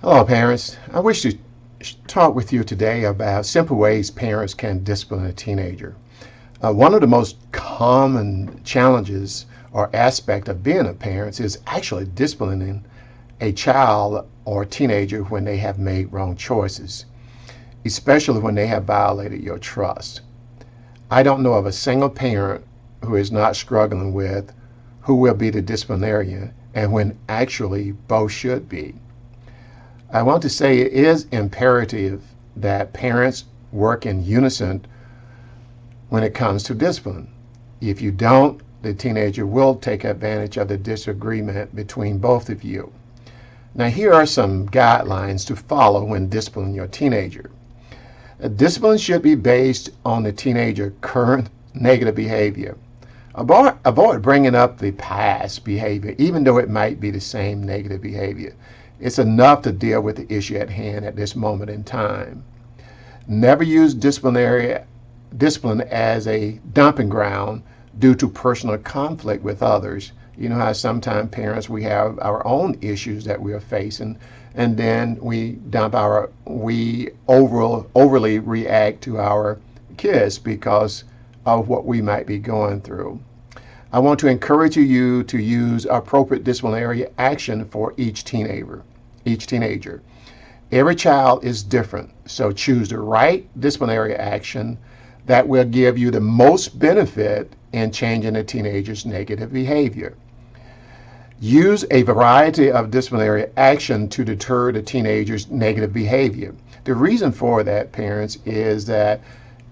Hello, parents. I wish to talk with you today about simple ways parents can discipline a teenager. One of the most common challenges or aspect of being a parent is actually disciplining a child or teenager when they have made wrong choices, especially when they have violated your trust. I don't know of a single parent who is not struggling with who will be the disciplinarian and when actually both should be. I want to say it is imperative that parents work in unison when it comes to discipline. If you don't, the teenager will take advantage of the disagreement between both of you. Now, here are some guidelines to follow when disciplining your teenager. Discipline should be based on the teenager's current negative behavior. Avoid bringing up the past behavior, even though it might be the same negative behavior. It's enough to deal with the issue at hand at this moment in time. Never use discipline as a dumping ground due to personal conflict with others. You know how sometimes parents, we have our own issues that we are facing, and then we overly react to our kids because of what we might be going through. I want to encourage you to use appropriate disciplinary action for each teenager. Every child is different, so choose the right disciplinary action that will give you the most benefit in changing a teenager's negative behavior. Use a variety of disciplinary action to deter the teenager's negative behavior. The reason for that, parents, is that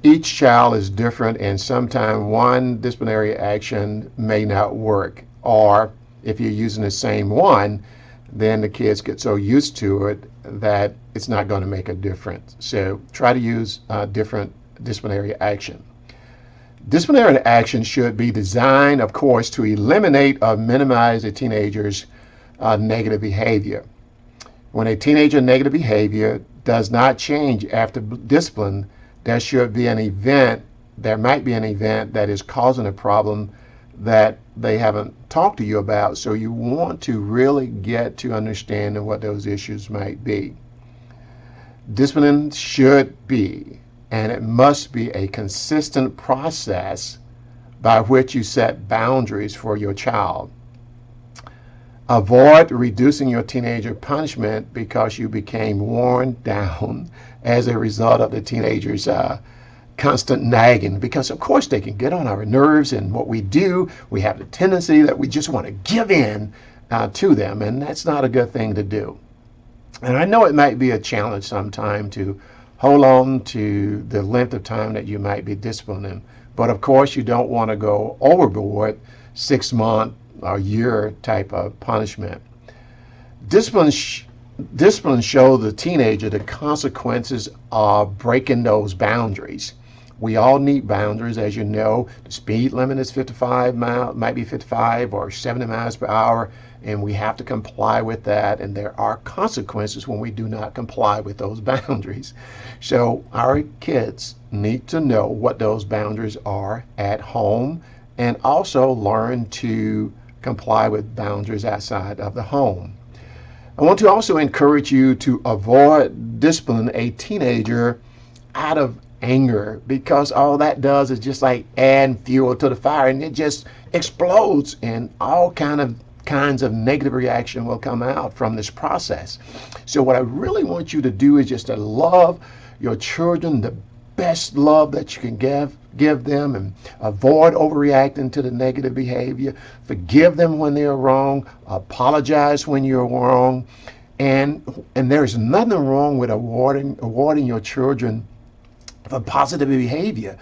each child is different, and sometimes one disciplinary action may not work. Or if you're using the same one, then the kids get so used to it that it's not going to make a difference. So try to use different disciplinary action. Disciplinary action should be designed, of course, to eliminate or minimize a teenager's negative behavior. When a teenager negative behavior does not change after discipline, there might be an event that is causing a problem that they haven't talked to you about. So you want to really get to understanding what those issues might be. Discipline should be, and it must be, a consistent process by which you set boundaries for your child. Avoid reducing your teenager punishment because you became worn down as a result of the teenager's constant nagging, because of course they can get on our nerves, and what we do, we have the tendency that we just want to give in to them, and that's not a good thing to do. And I know it might be a challenge sometime to hold on to the length of time that you might be disciplining, but of course you don't want to go overboard, 6 month or year type of punishment. Discipline shows the teenager the consequences of breaking those boundaries. We all need boundaries, as you know. The speed limit is 55 miles, might be 55 or 70 miles per hour, and we have to comply with that. And there are consequences when we do not comply with those boundaries. So our kids need to know what those boundaries are at home, and also learn to comply with boundaries outside of the home. I want to also encourage you to avoid disciplining a teenager out of anger, because all that does is just like add fuel to the fire, and it just explodes, and all kinds of negative reaction will come out from this process. So what I really want you to do is just to love your children the best love that you can give them, and avoid overreacting to the negative behavior. Forgive them when they're wrong, apologize when you're wrong, and there's nothing wrong with awarding your children for positive behavior.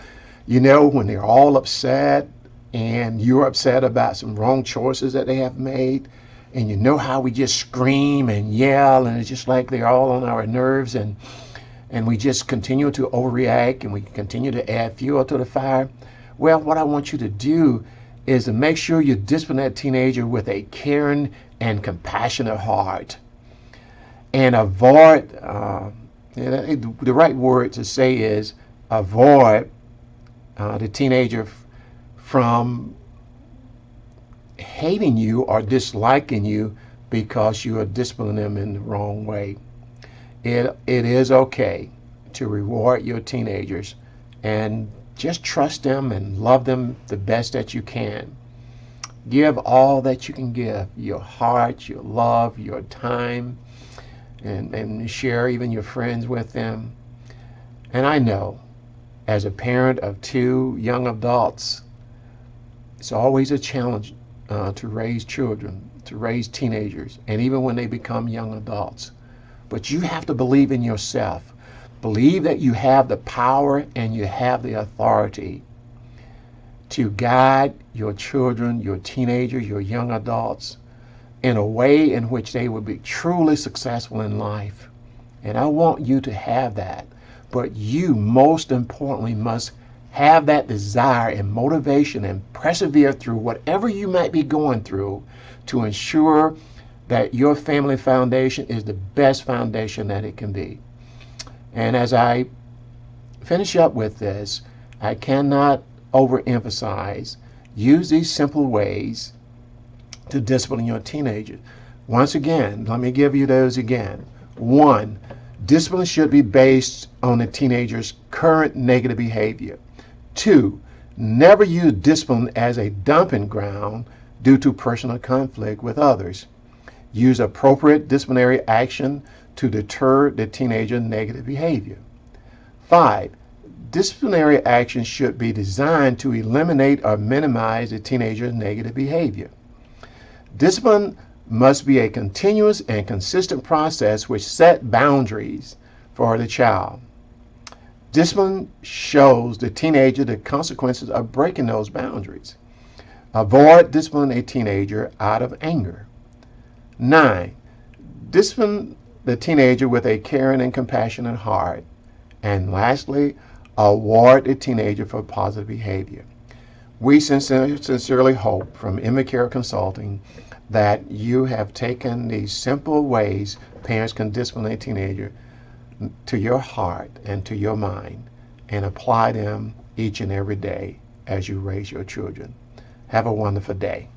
You know, when they're all upset and you're upset about some wrong choices that they have made, and you know how we just scream and yell, and it's just like they're all on our nerves, and we just continue to overreact, and we continue to add fuel to the fire. Well, what I want you to do is to make sure you discipline that teenager with a caring and compassionate heart, and avoid, the right word to say is avoid the teenager from hating you or disliking you because you are disciplining them in the wrong way. It is okay to reward your teenagers and just trust them and love them the best that you can. Give all that you can give, your heart, your love, your time, and share even your friends with them. And I know, as a parent of two young adults, it's always a challenge to raise children, to raise teenagers, and even when they become young adults. But you have to believe in yourself. Believe that you have the power and you have the authority to guide your children, your teenagers, your young adults in a way in which they will be truly successful in life. And I want you to have that. But you, most importantly, must have that desire and motivation and persevere through whatever you might be going through to ensure that your family foundation is the best foundation that it can be. And as I finish up with this, I cannot overemphasize, use these simple ways to discipline your teenagers. Once again, let me give you those again. 1, discipline should be based on the teenager's current negative behavior. 2, never use discipline as a dumping ground due to personal conflict with others. Use appropriate disciplinary action to deter the teenager's negative behavior. 5, disciplinary action should be designed to eliminate or minimize the teenager's negative behavior. Discipline must be a continuous and consistent process which sets boundaries for the child. Discipline shows the teenager the consequences of breaking those boundaries. Avoid disciplining a teenager out of anger. 9, discipline the teenager with a caring and compassionate heart. And lastly, award the teenager for positive behavior. We sincerely hope from Immature Consulting that you have taken these simple ways parents can discipline a teenager to your heart and to your mind and apply them each and every day as you raise your children. Have a wonderful day.